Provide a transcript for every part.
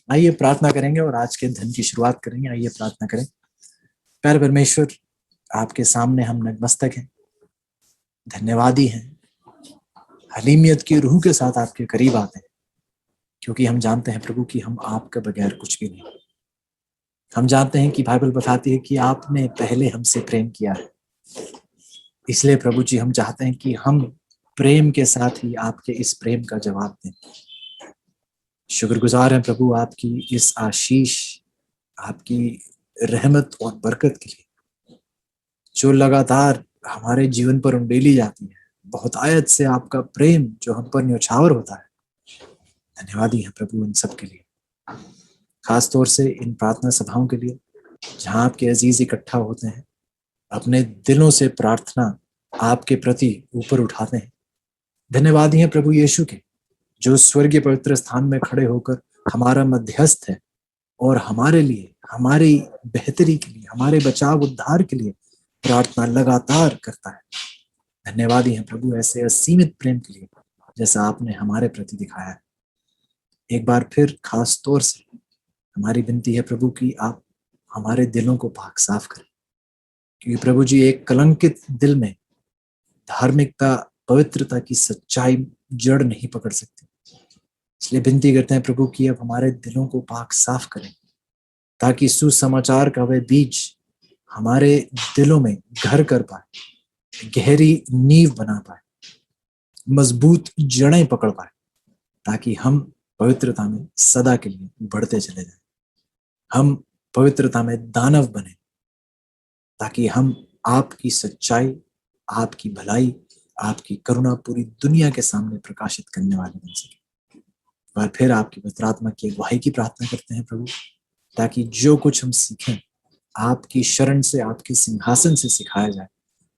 आइए प्रार्थना करेंगे और आज के दिन की शुरुआत करेंगे। आइए प्रार्थना करें। प्यारे परमेश्वर, आपके सामने हम नतमस्तक हैं, धन्यवादी हैं, हलीमियत की रूह के साथ आपके करीब आते हैं, क्योंकि हम जानते हैं प्रभु कि हम आपके बगैर कुछ भी नहीं। हम जानते हैं कि बाइबल बताती है कि आपने पहले हमसे प्रेम किया है। इसलिए प्रभु जी हम चाहते हैं कि हम प्रेम के साथ ही आपके इस प्रेम का जवाब दें। शुक्रगुजार हैं प्रभु आपकी इस आशीष, आपकी रहमत और बरकत के लिए जो लगातार हमारे जीवन पर उंडेली जाती है। बहुत आयत से आपका प्रेम जो हम पर न्यौछावर होता है। धन्यवादी है प्रभु इन सब के लिए, खास तौर से इन प्रार्थना सभाओं के लिए जहां आपके अजीज इकट्ठा होते हैं, अपने दिलों से प्रार्थना आपके प्रति ऊपर उठाते हैं। धन्यवादी है प्रभु यीशु के, जो स्वर्गीय पवित्र स्थान में खड़े होकर हमारा मध्यस्थ है और हमारे लिए, हमारी बेहतरी के लिए, हमारे बचाव उद्धार के लिए प्रार्थना लगातार करता है। धन्यवादी है प्रभु ऐसे असीमित प्रेम के लिए जैसा आपने हमारे प्रति दिखाया है। एक बार फिर खास तौर से हमारी विनती है प्रभु कि आप हमारे दिलों को पाक साफ करें, क्योंकि प्रभु जी एक कलंकित दिल में धार्मिकता, पवित्रता की सच्चाई जड़ नहीं पकड़ सकती। इसलिए विनती करते हैं प्रभु कि अब हमारे दिलों को पाक साफ करें, ताकि सुसमाचार का वह बीज हमारे दिलों में घर कर पाए, गहरी नींव बना पाए, मजबूत जड़ें पकड़ पाए, ताकि हम पवित्रता में सदा के लिए बढ़ते चले जाएं। हम पवित्रता में दानव बने, ताकि हम आपकी सच्चाई, आपकी भलाई, आपकी करुणा पूरी दुनिया के सामने प्रकाशित करने वाले बन सके। और फिर आपकी पवित्र आत्मा की अगुवाई की प्रार्थना करते हैं प्रभु, ताकि जो कुछ हम सीखें आपकी शरण से, आपके सिंहासन से सिखाया जाए,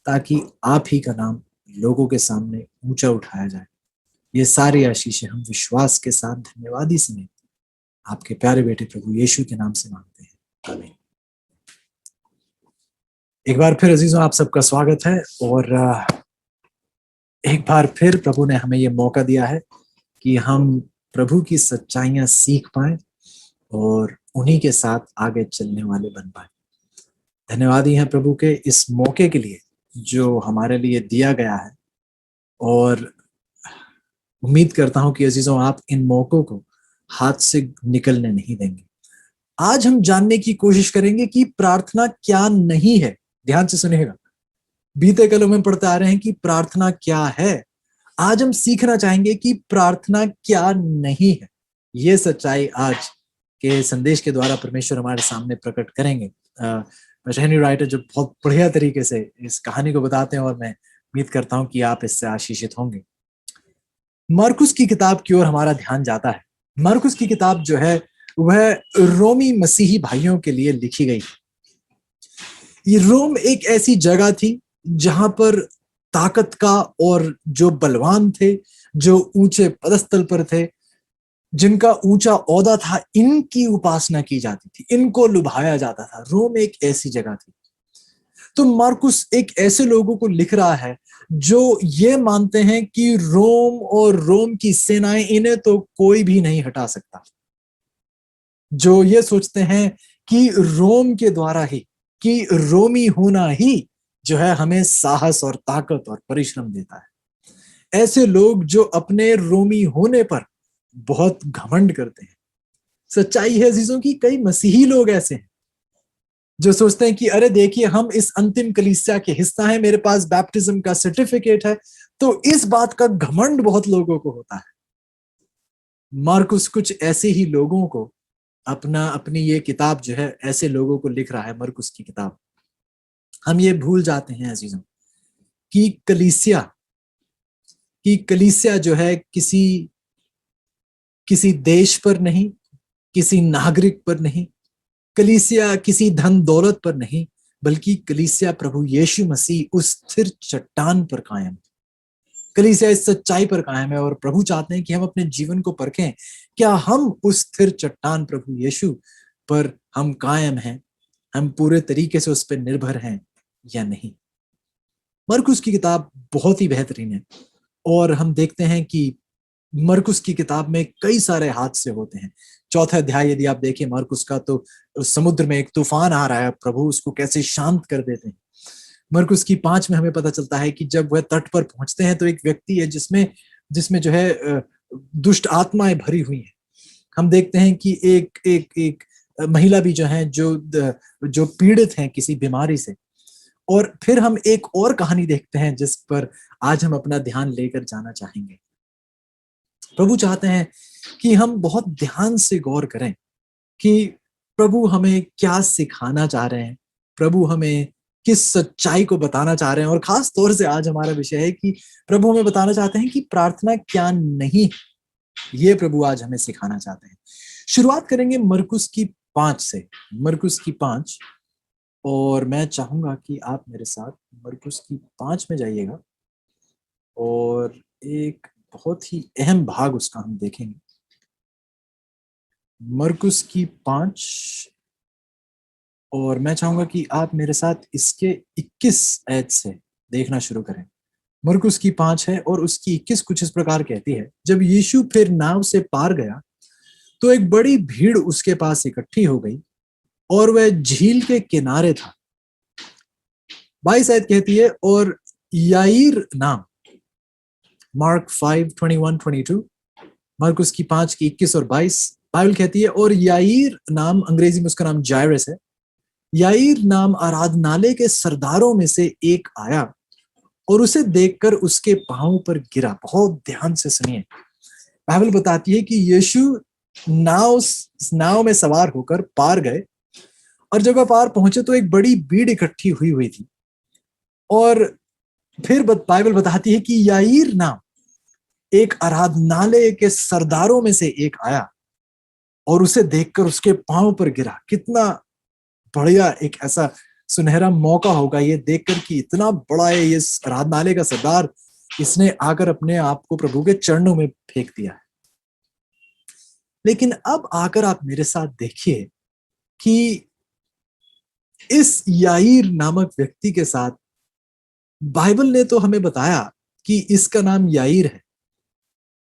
ताकि आप ही का नाम लोगों के सामने ऊंचा उठाया जाए। ये सारी आशीषें हम विश्वास के साथ धन्यवादी समेत आपके प्यारे बेटे प्रभु यीशु के नाम से मांगते हैं, आमीन। एक बार फिर अजीजों, आप सबका स्वागत है। और एक बार फिर प्रभु ने हमें ये मौका दिया है कि हम प्रभु की सच्चाइयां सीख पाए और उन्हीं के साथ आगे चलने वाले बन पाए। धन्यवादी हैं प्रभु के इस मौके के लिए जो हमारे लिए दिया गया है, और उम्मीद करता हूं कि अजीजों आप इन मौकों को हाथ से निकलने नहीं देंगे। आज हम जानने की कोशिश करेंगे कि प्रार्थना क्या नहीं है। ध्यान से सुनिएगा, बीते कलों में पढ़ते आ रहे हैं कि प्रार्थना क्या है। आज हम सीखना चाहेंगे कि प्रार्थना क्या नहीं है। ये सच्चाई आज के संदेश के द्वारा परमेश्वर हमारे सामने प्रकट करेंगे। हेनरी राइटर जो बहुत बढ़िया तरीके से इस कहानी को बताते हैं, और मैं उम्मीद करता हूं कि आप इससे आशीषित होंगे। मरकुस की किताब की ओर हमारा ध्यान जाता है। मरकुस की किताब जो है वह रोमी मसीही भाइयों के लिए लिखी गई। ये रोम एक ऐसी जगह थी जहां पर ताकत का, और जो बलवान थे, जो ऊंचे पदस्थल पर थे, जिनका ऊंचा ओहदा था, इनकी उपासना की जाती थी, इनको लुभाया जाता था। रोम एक ऐसी जगह थी। तो मार्कुस एक ऐसे लोगों को लिख रहा है जो ये मानते हैं कि रोम और रोम की सेनाएं, इन्हें तो कोई भी नहीं हटा सकता। जो ये सोचते हैं कि रोम के द्वारा ही, कि रोमी होना ही जो है हमें साहस और ताकत और परिश्रम देता है। ऐसे लोग जो अपने रोमी होने पर बहुत घमंड करते हैं। सच्चाई है अजीजों की, कई मसीही लोग ऐसे हैं जो सोचते हैं कि अरे देखिए, हम इस अंतिम कलीसिया के हिस्सा हैं, मेरे पास बैप्टिज्म का सर्टिफिकेट है। तो इस बात का घमंड बहुत लोगों को होता है। मार्कुस कुछ ऐसे ही लोगों को अपनी ये किताब जो है ऐसे लोगों को लिख रहा है, मरकुस की किताब। हम ये भूल जाते हैं अजीजों कि कलीसिया जो है किसी देश पर नहीं, किसी नागरिक पर नहीं, कलीसिया किसी धन दौलत पर नहीं, बल्कि कलीसिया प्रभु यीशु मसीह उस स्थिर चट्टान पर कायम। कलीसिया इस सच्चाई पर कायम है, और प्रभु चाहते हैं कि हम अपने जीवन को परखें। क्या हम उस स्थिर चट्टान प्रभु यीशु पर हम कायम हैं? हम पूरे तरीके से उस पर निर्भर हैं या नहीं? मरकुस की किताब बहुत ही बेहतरीन है, और हम देखते हैं कि मरकुस की किताब में कई सारे हादसे होते हैं। चौथा अध्याय यदि आप देखें मरकुस का, तो समुद्र में एक तूफान आ रहा है, प्रभु उसको कैसे शांत कर देते हैं। मरकुस की 5 में हमें पता चलता है कि जब वह तट पर पहुंचते हैं तो एक व्यक्ति है जिसमें जिसमें जो है दुष्ट आत्माएं भरी हुई हैं। हम देखते हैं कि एक एक एक महिला भी जो है जो पीड़ित हैं किसी बीमारी से। और फिर हम एक और कहानी देखते हैं जिस पर आज हम अपना ध्यान लेकर जाना चाहेंगे। प्रभु चाहते हैं कि हम बहुत ध्यान से गौर करें कि प्रभु हमें क्या सिखाना चाह रहे हैं, प्रभु हमें किस सच्चाई को बताना चाह रहे हैं। और खास तौर से आज हमारा विषय है कि प्रभु हमें बताना चाहते हैं कि प्रार्थना क्या नहीं, ये प्रभु आज हमें सिखाना चाहते हैं। शुरुआत करेंगे मरकुस की 5 से, मरकुस की 5। और मैं चाहूंगा कि आप मेरे साथ मरकुस की 5 में जाइएगा और एक बहुत ही अहम भाग उसका हम देखेंगे। मरकुस की 5, और मैं चाहूंगा कि आप मेरे साथ इसके 21 आयत से देखना शुरू करें। मरकुस की 5 है और उसकी 21 कुछ इस प्रकार कहती है, जब यीशु फिर नाव से पार गया तो एक बड़ी भीड़ उसके पास इकट्ठी हो गई और वह झील के किनारे था। 22 आयत कहती है, और याईर नाम, मार्क 5:21-22, मार्कुस की 5 की 21 और 22, बाइबल कहती है, और याईर नाम, अंग्रेजी में उसका नाम जायरस है, याईर नाम आराधनालय के सरदारों में से एक आया और उसे देखकर उसके पांव पर गिरा। बहुत ध्यान से सुनिए, बाइबल बताती है कि यीशु नाव में सवार होकर पार गए और जब वह पार पहुंचे तो एक बड़ी भीड़ इकट्ठी हुई हुई थी। और फिर बाइबल बताती है कि याईर नाम एक आराधनालय के सरदारों में से एक आया और उसे देखकर उसके पांव पर गिरा। कितना बढ़िया एक ऐसा सुनहरा मौका होगा ये देखकर कि इतना बड़ा है ये आराधनालय का सरदार, इसने आकर अपने आप को प्रभु के चरणों में फेंक दिया है। लेकिन अब आकर आप मेरे साथ देखिए कि इस याईर नामक व्यक्ति के साथ बाइबल ने तो हमें बताया कि इसका नाम याईर है,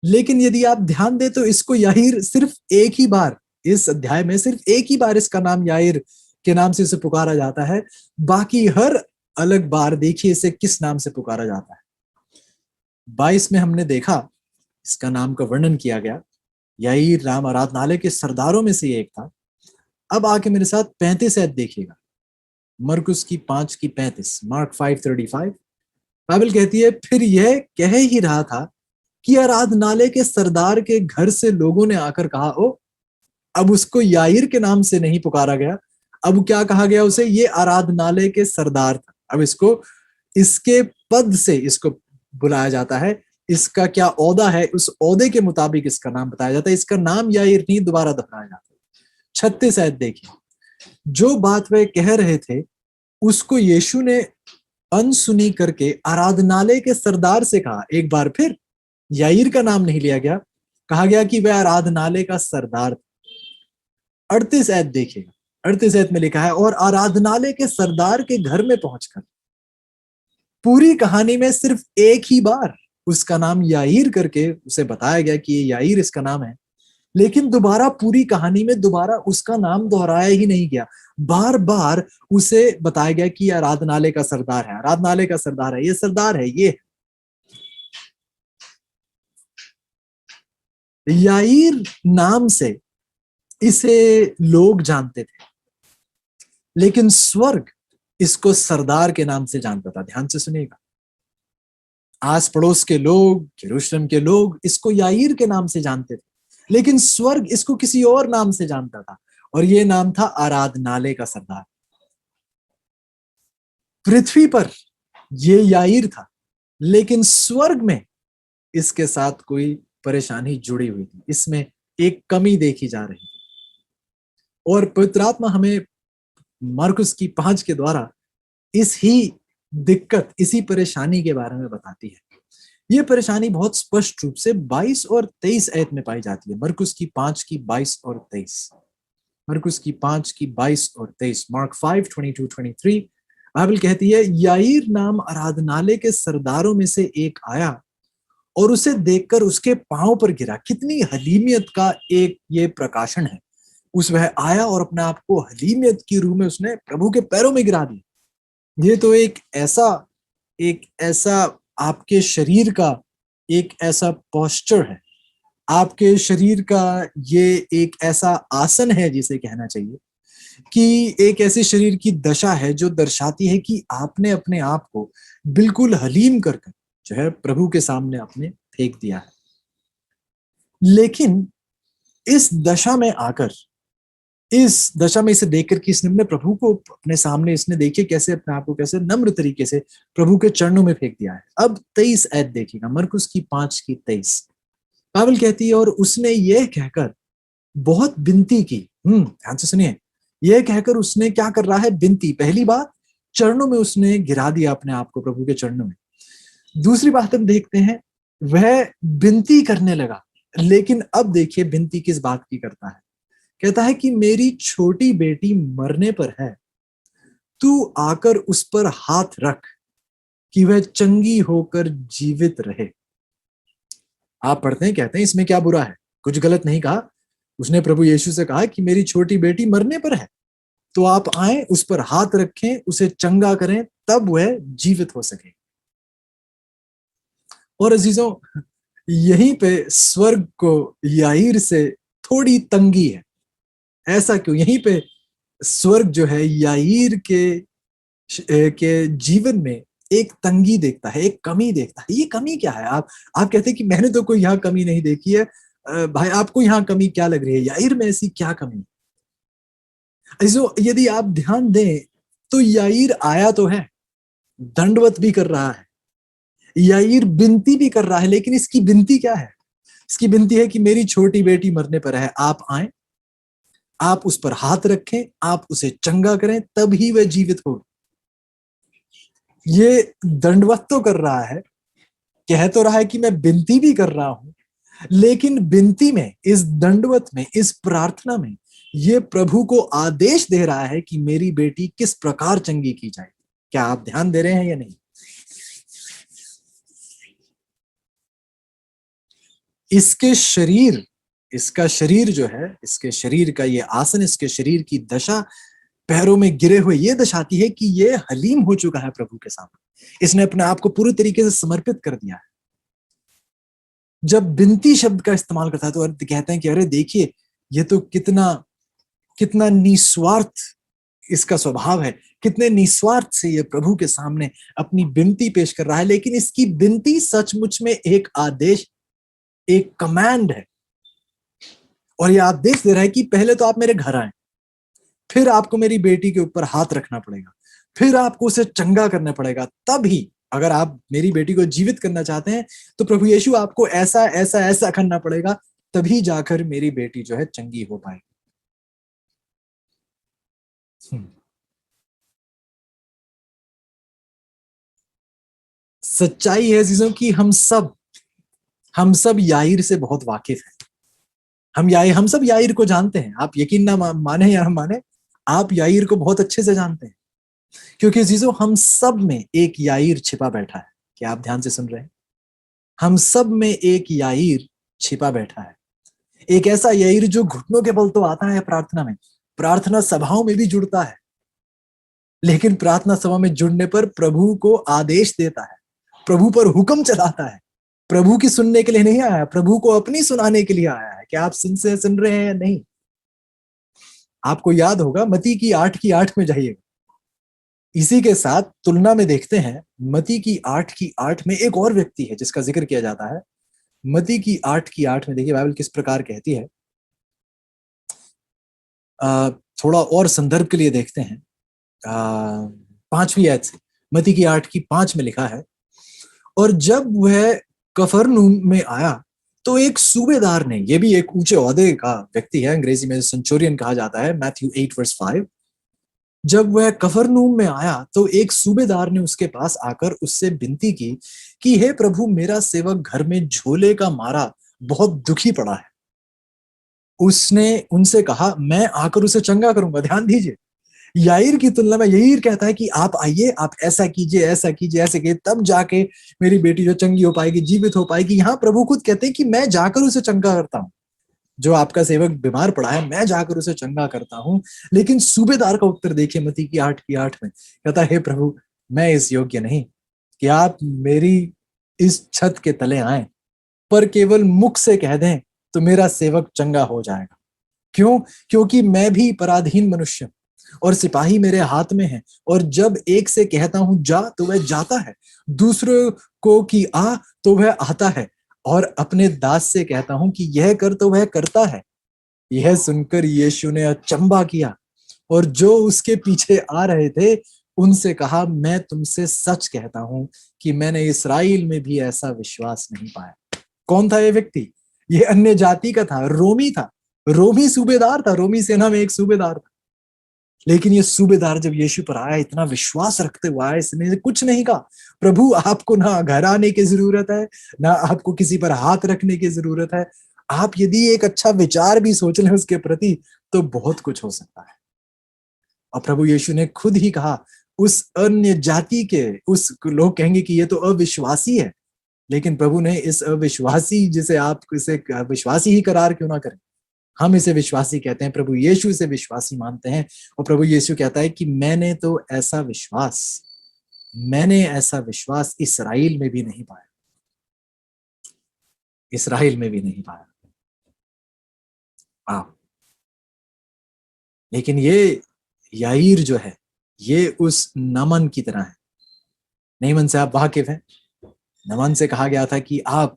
लेकिन यदि आप ध्यान दें तो इसको याईर सिर्फ एक ही बार, इस अध्याय में सिर्फ एक ही बार इसका नाम याईर के नाम से इसे पुकारा जाता है। बाकी हर अलग बार देखिए इसे किस नाम से पुकारा जाता है। 22 में हमने देखा इसका नाम का वर्णन किया गया, याईर नाम आराधनालय के सरदारों में से एक था। अब आके मेरे साथ 35 ऐत देखिएगा, मरकुस की 5 की 35, मार्क 5:35, बाइबल कहती है, फिर यह कह ही रहा था कि आराधनालय के सरदार के घर से लोगों ने आकर कहा, ओ, अब उसको याईर के नाम से नहीं पुकारा गया, अब क्या कहा गया उसे, ये आराधनालय के सरदार था। अब इसको इसके पद से इसको बुलाया जाता है, इसका क्या ओहदा है उस ओहदे के मुताबिक इसका नाम बताया जाता है। इसका नाम याईर नहीं दोबारा दोहराया जाता। 36 आयत देखिए, जो बात वे कह रहे थे उसको यीशु ने अनसुनी करके आराधनालय के सरदार से कहा। एक बार फिर याईर का नाम नहीं लिया गया, कहा गया कि वह आराधनालय का सरदार। 38 आयत देखिएगा, 38 आयत में लिखा है, और आराधनालय के सरदार के घर में पहुंचकर पूरी कहानी में सिर्फ एक ही बार उसका नाम याईर करके उसे बताया गया कि ये याईर इसका नाम है, लेकिन दोबारा पूरी कहानी में दोबारा उसका नाम दोहराया ही नहीं गया। बार बार उसे बताया गया कि आराधनालय का सरदार है, आराधनालय का सरदार है, ये सरदार है। ये याईर नाम से इसे लोग जानते थे, लेकिन स्वर्ग इसको सरदार के नाम से जानता था। ध्यान से सुनिएगा, आस पड़ोस के लोग, यरूशलेम के लोग इसको याईर के नाम से जानते थे, लेकिन स्वर्ग इसको किसी और नाम से जानता था, और ये नाम था आराधनालय का सरदार। पृथ्वी पर ये याईर था, लेकिन स्वर्ग में इसके साथ कोई परेशानी जुड़ी हुई थी, इसमें एक कमी देखी जा रही थी। और पवित्र आत्मा हमें मरकुस की 5 के द्वारा इस ही दिक्कत, इसी परेशानी के बारे में बताती है। ये परेशानी बहुत स्पष्ट रूप से 22 और 23 आयत में पाई जाती है। मरकुस की 5 की 22 और 23, मरकुस की 5 की 22 और 23, मार्क 5:22-23, बाइबल कहती है, याईर नाम आराधनालय के सरदारों में से एक आया और उसे देखकर उसके पांव पर गिरा। कितनी हलीमियत का एक ये प्रकाशन है। उस वह आया और अपने आप को हलीमियत की रूह में उसने प्रभु के पैरों में गिरा दिया। ये तो एक ऐसा आपके शरीर का एक ऐसा पोस्चर है, आपके शरीर का ये एक ऐसा आसन है जिसे कहना चाहिए कि एक ऐसे शरीर की दशा है जो दर्शाती है कि आपने अपने आप को बिल्कुल हलीम कर जो है प्रभु के सामने आपने फेंक दिया है। लेकिन इस दशा में आकर, इस दशा में इसे देखकर कि इसने प्रभु को अपने सामने इसने देखिए कैसे अपने आप को कैसे नम्र तरीके से प्रभु के चरणों में फेंक दिया है। अब 23 ऐत देखिएगा, मरकुस की 5:23। बाइबल कहती है और उसने ये कहकर बहुत विनती की। ध्यान से सुनिए, यह कहकर उसने क्या कर रहा है, विनती। पहली बात, चरणों में उसने गिरा दिया अपने आप को, प्रभु के चरणों में। दूसरी बात हम देखते हैं, वह विनती करने लगा। लेकिन अब देखिए विनती किस बात की करता है। कहता है कि मेरी छोटी बेटी मरने पर है, तू आकर उस पर हाथ रख कि वह चंगी होकर जीवित रहे। आप पढ़ते हैं, कहते हैं इसमें क्या बुरा है, कुछ गलत नहीं कहा। उसने प्रभु यीशु से कहा कि मेरी छोटी बेटी मरने पर है, तो आप आए, उस पर हाथ रखें, उसे चंगा करें, तब वह जीवित हो सके। और अजीजों, यहीं पे स्वर्ग को याईर से थोड़ी तंगी है। ऐसा क्यों? यहीं पे स्वर्ग जो है याईर के जीवन में एक तंगी देखता है, एक कमी देखता है। ये कमी क्या है? आप कहते हैं कि मैंने तो कोई यहाँ कमी नहीं देखी है। भाई आपको यहाँ कमी क्या लग रही है? याईर में ऐसी क्या कमी? यदि आप ध्यान दें तो याईर आया तो है, दंडवत भी कर रहा है, याईर विनती भी कर रहा है। लेकिन इसकी विनती क्या है? इसकी विनती है कि मेरी छोटी बेटी मरने पर है, आप आए, आप उस पर हाथ रखें, आप उसे चंगा करें, तब ही वह जीवित हो। ये दंडवत तो कर रहा है, कह तो रहा है कि मैं विनती भी कर रहा हूं, लेकिन विनती में, इस दंडवत में, इस प्रार्थना में ये प्रभु को आदेश दे रहा है कि मेरी बेटी किस प्रकार चंगी की जाए। क्या आप ध्यान दे रहे हैं या नहीं? इसके शरीर, इसका शरीर जो है, इसके शरीर का ये आसन, इसके शरीर की दशा, पैरों में गिरे हुए, ये दर्शाती है कि ये हलीम हो चुका है प्रभु के सामने। इसने अपने आप को पूरी तरीके से समर्पित कर दिया है। जब बिनती शब्द का इस्तेमाल करता है तो अर्थ कहते हैं कि अरे देखिए, ये तो कितना कितना निस्वार्थ इसका स्वभाव है, कितने निस्वार्थ से ये प्रभु के सामने अपनी विनती पेश कर रहा है। लेकिन इसकी विनती सचमुच में एक आदेश, एक कमांड है। और ये आदेश दे रहा है कि पहले तो आप मेरे घर आए, फिर आपको मेरी बेटी के ऊपर हाथ रखना पड़ेगा, फिर आपको उसे चंगा करना पड़ेगा। तभी, अगर आप मेरी बेटी को जीवित करना चाहते हैं तो प्रभु यीशु आपको ऐसा ऐसा ऐसा करना पड़ेगा, तभी जाकर मेरी बेटी जो है चंगी हो पाएगी। सच्चाई है चीजों की, हम सब याईर से बहुत वाकिफ हैं। हम सब याईर को जानते हैं। आप यकीन ना माने या हम माने, आप याईर को बहुत अच्छे से जानते हैं, क्योंकि चीजों हम सब में एक याईर छिपा बैठा है। क्या आप ध्यान से सुन रहे हैं? हम सब में एक याईर छिपा बैठा है। एक ऐसा याईर जो घुटनों के बल तो आता है प्रार्थना में, प्रार्थना सभाओं में भी जुड़ता है, लेकिन प्रार्थना सभा में जुड़ने पर प्रभु को आदेश देता है, प्रभु पर हुक्म चलाता है। प्रभु की सुनने के लिए नहीं आया, प्रभु को अपनी सुनाने के लिए आया है। क्या आप सुन रहे हैं या नहीं? आपको याद होगा, मत्ती की 8:8 में जाइएगा। इसी के साथ तुलना में देखते हैं, मत्ती की 8:8 में एक और व्यक्ति है जिसका जिक्र किया जाता है। मत्ती की 8:8 में देखिए बाइबल किस प्रकार कहती है। थोड़ा और संदर्भ के लिए देखते हैं। 5वीं आयत से, मत्ती की 8:5 में लिखा है, और जब वह कफरनहूम में आया तो एक सूबेदार ने, ये भी एक ऊंचे ओहदे का व्यक्ति है, अंग्रेजी में सेंचुरियन कहा जाता है, मैथ्यू 8:5। जब वह कफरनहूम में आया तो एक सूबेदार ने उसके पास आकर उससे विनती की कि हे प्रभु, मेरा सेवक घर में झोले का मारा बहुत दुखी पड़ा है। उसने उनसे कहा, मैं आकर उसे चंगा करूंगा। ध्यान दीजिए, याईर की तुलना में याईर कहता है कि आप आइए, आप ऐसा कीजिए, ऐसा कीजिए, ऐसे कीजिए, तब जाके मेरी बेटी जो चंगी हो पाएगी, जीवित हो पाएगी। यहाँ प्रभु खुद कहते हैं कि मैं जाकर उसे चंगा करता हूँ। जो आपका सेवक बीमार पड़ा है, मैं जाकर उसे चंगा करता हूँ। लेकिन सूबेदार का उत्तर देखिए मत्ती की 8 में, कहता है, हे प्रभु, मैं इस योग्य नहीं कि आप मेरी इस छत के तले आए, पर केवल मुख से कह दें तो मेरा सेवक चंगा हो जाएगा। क्यों? क्योंकि मैं भी पराधीन मनुष्य हूं और सिपाही मेरे हाथ में है, और जब एक से कहता हूं जा तो वह जाता है, दूसरे को कि आ तो वह आता है, और अपने दास से कहता हूं कि यह कर तो वह करता है। यह सुनकर यीशु ने अचंभा किया और जो उसके पीछे आ रहे थे उनसे कहा, मैं तुमसे सच कहता हूं कि मैंने इस्राएल में भी ऐसा विश्वास नहीं पाया। कौन था ये व्यक्ति? ये अन्य जाति का था, रोमी था, रोमी सूबेदार था, रोमी सेना में एक सूबेदार था। लेकिन ये सूबेदार जब यीशु पर आया, इतना विश्वास रखते हुए आया, इसने कुछ नहीं कहा, प्रभु आपको ना घर आने की जरूरत है, ना आपको किसी पर हाथ रखने की जरूरत है। आप यदि एक अच्छा विचार भी सोच लें उसके प्रति तो बहुत कुछ हो सकता है। और प्रभु यीशु ने खुद ही कहा, उस अन्य जाति के उस लोग कहेंगे कि ये तो अविश्वासी है, लेकिन प्रभु ने इस अविश्वासी, जिसे आप इसे विश्वासी ही करार क्यों ना करें, हम इसे विश्वासी कहते हैं, प्रभु यीशु इसे विश्वासी मानते हैं। और प्रभु यीशु कहता है कि मैंने ऐसा विश्वास इस्राएल में भी नहीं पाया, इस्राएल में भी नहीं पाया। हाँ, लेकिन ये याईर जो है, ये उस नमन की तरह है। नईमन से आप वाकिफ हैं। नमन से कहा गया था कि आप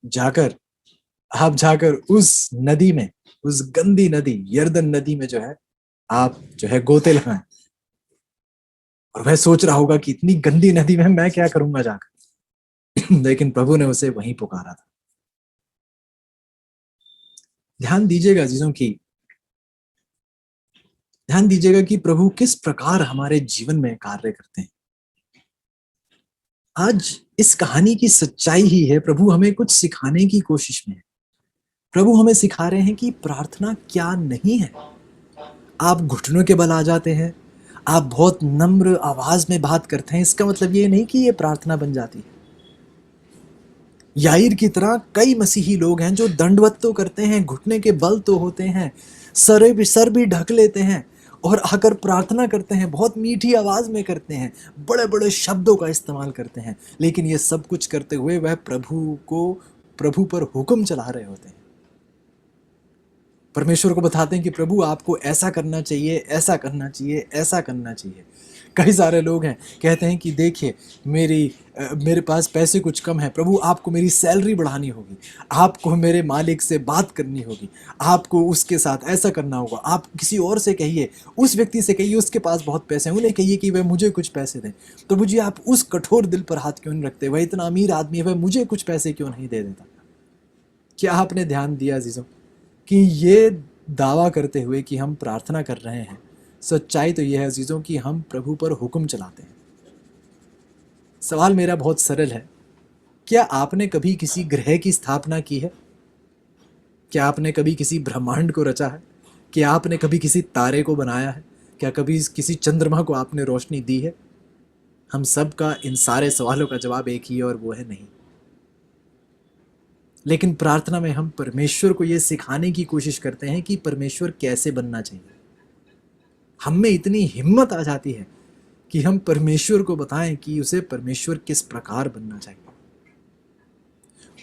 जाकर उस नदी में, उस गंदी नदी यरदन नदी में जो है, आप जो है गोते लगाएं। और वह सोच रहा होगा कि इतनी गंदी नदी में मैं क्या करूंगा जाकर। लेकिन प्रभु ने उसे वहीं पुकारा था। ध्यान दीजिएगा अजीजों की, ध्यान दीजिएगा कि प्रभु किस प्रकार हमारे जीवन में कार्य करते हैं। आज इस कहानी की सच्चाई ही है, प्रभु हमें कुछ सिखाने की कोशिश में है। प्रभु हमें सिखा रहे हैं कि प्रार्थना क्या नहीं है। आप घुटनों के बल आ जाते हैं, आप बहुत नम्र आवाज में बात करते हैं, इसका मतलब ये नहीं कि ये प्रार्थना बन जाती है। याईर की तरह कई मसीही लोग हैं जो दंडवत तो करते हैं, घुटने के बल तो होते हैं, सर भी ढक लेते हैं, और आकर प्रार्थना करते हैं, बहुत मीठी आवाज में करते हैं, बड़े बड़े शब्दों का इस्तेमाल करते हैं, लेकिन ये सब कुछ करते हुए वह प्रभु पर हुक्म चला रहे होते हैं। परमेश्वर को बताते हैं कि प्रभु आपको ऐसा करना चाहिए, ऐसा करना चाहिए, ऐसा करना चाहिए। कई सारे लोग हैं, कहते हैं कि देखिए मेरे पास पैसे कुछ कम है, प्रभु आपको मेरी सैलरी बढ़ानी होगी, आपको मेरे मालिक से बात करनी होगी, आपको उसके साथ ऐसा करना होगा, आप किसी और से कहिए, उस व्यक्ति से कहिए उसके पास बहुत पैसे हैं, उन्हें कहिए कि वह मुझे कुछ पैसे दें। प्रभु जी आप उस कठोर दिल पर हाथ क्यों नहीं रखते, वह इतना अमीर आदमी है, वह मुझे कुछ पैसे क्यों नहीं दे देता। क्या आपने ध्यान दिया अजीजों कि ये दावा करते हुए कि हम प्रार्थना कर रहे हैं, सच्चाई तो यह है अजीजों कि हम प्रभु पर हुक्म चलाते हैं। सवाल मेरा बहुत सरल है, क्या आपने कभी किसी ग्रह की स्थापना की है? क्या आपने कभी किसी ब्रह्मांड को रचा है? क्या आपने कभी किसी तारे को बनाया है? क्या कभी किसी चंद्रमा को आपने रोशनी दी है? हम सब का इन सारे सवालों का जवाब एक ही है, और वो है नहीं। लेकिन प्रार्थना में हम परमेश्वर को यह सिखाने की कोशिश करते हैं कि परमेश्वर कैसे बनना चाहिए। हम में इतनी हिम्मत आ जाती है कि हम परमेश्वर को बताएं कि उसे परमेश्वर किस प्रकार बनना चाहिए।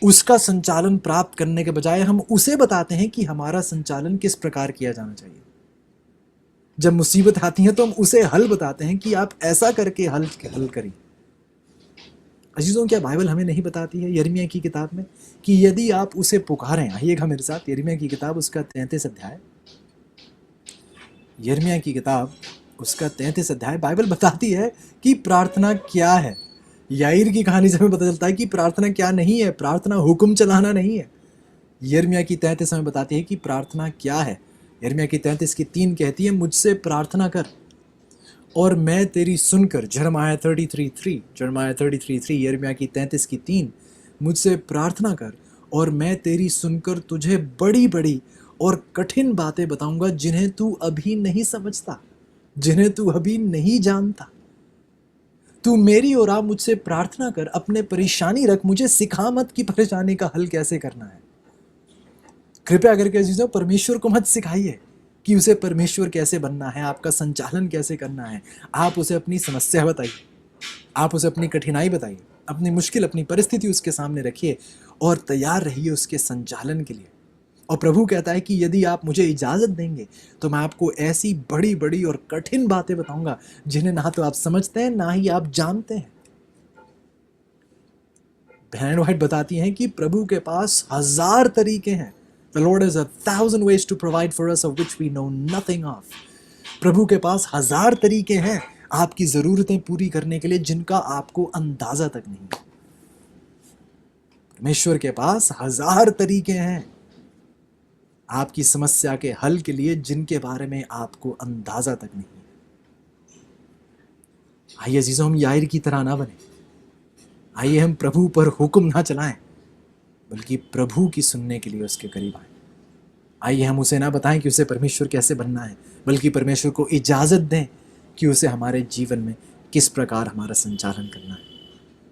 उसका संचालन प्राप्त करने के बजाय हम उसे बताते हैं कि हमारा संचालन किस प्रकार किया जाना चाहिए। जब मुसीबत आती है तो हम उसे हल बताते हैं कि आप ऐसा करके हल करिए। अजीजों, क्या बाइबल हमें नहीं बताती है यिर्मयाह की किताब में कि यदि आप उसे पुकारें, आइएगा मेरे साथ यिर्मयाह की किताब उसका 33 अध्याय, यिर्मयाह की किताब उसका 33 अध्याय, बाइबल बताती है कि प्रार्थना क्या है। याईर की कहानी से हमें पता चलता है कि प्रार्थना क्या नहीं है, प्रार्थना हुक्म चलाना नहीं है। यिर्मयाह की 33 हमें बताती है कि प्रार्थना क्या है। यिर्मयाह की 33 की 3 कहती है, मुझसे प्रार्थना कर और मैं तेरी सुनकर, जरमाया 33:3 यिर्मयाह की 33 की 3, मुझसे प्रार्थना कर और मैं तेरी सुनकर तुझे बड़ी बड़ी और कठिन बातें बताऊंगा जिन्हें तू अभी नहीं समझता, जिन्हें तू अभी नहीं जानता। तू मेरी और आ मुझसे प्रार्थना कर, अपने परेशानी रख, मुझे सिखा मत कि परेशानी का हल कैसे करना है। कृपया करके अजीजों, परमेश्वर को मत सिखाइए कि उसे परमेश्वर कैसे बनना है, आपका संचालन कैसे करना है। आप उसे अपनी समस्या बताइए, आप उसे अपनी कठिनाई बताइए, अपनी मुश्किल, अपनी परिस्थिति उसके सामने रखिए और तैयार रहिए उसके संचालन के लिए। और प्रभु कहता है कि यदि आप मुझे इजाज़त देंगे तो मैं आपको ऐसी बड़ी बड़ी और कठिन बातें बताऊंगा जिन्हें ना तो आप समझते हैं ना ही आप जानते हैं। बहन वाइट बताती हैं कि प्रभु के पास 1000 तरीके हैं। The Lord has 1000 ways to provide for us of which we know nothing of. प्रभु के पास 1000 तरीके हैं आपकी जरूरतें पूरी करने के लिए जिनका आपको अंदाजा तक नहीं। परमेश्वर के पास 1000 तरीके हैं आपकी समस्या के हल के लिए जिनके बारे में आपको अंदाजा तक नहीं। आइए अजीजों, हम याईर की तरह ना बने। आइए हम प्रभु पर हुक्म ना चलाएं बल्कि प्रभु की सुनने के लिए उसके करीब आए। आइए हम उसे ना बताएं कि उसे परमेश्वर कैसे बनना है, बल्कि परमेश्वर को इजाज़त दें कि उसे हमारे जीवन में किस प्रकार हमारा संचालन करना है।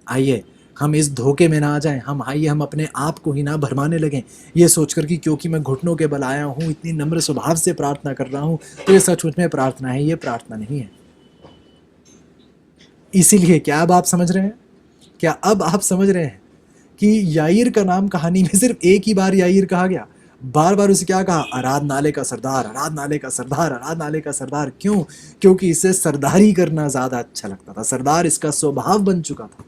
आइए हम इस धोखे में ना आ जाएं। हम अपने आप को ही ना भरमाने लगें ये सोचकर कि क्योंकि मैं घुटनों के बल आया हूँ, इतनी नम्र स्वभाव से प्रार्थना कर रहा हूँ, तो ये सचमुच में प्रार्थना है। ये प्रार्थना नहीं है। इसीलिए क्या अब आप समझ रहे हैं? क्या अब आप समझ रहे हैं कि याईर का नाम कहानी में सिर्फ एक ही बार याईर कहा गया? बार बार उसे क्या कहा? आराधनालय का सरदार, आराधनालय का सरदार, आराधनालय का सरदार। क्यों? क्योंकि इसे सरदारी करना ज्यादा अच्छा लगता था। सरदार इसका स्वभाव बन चुका था।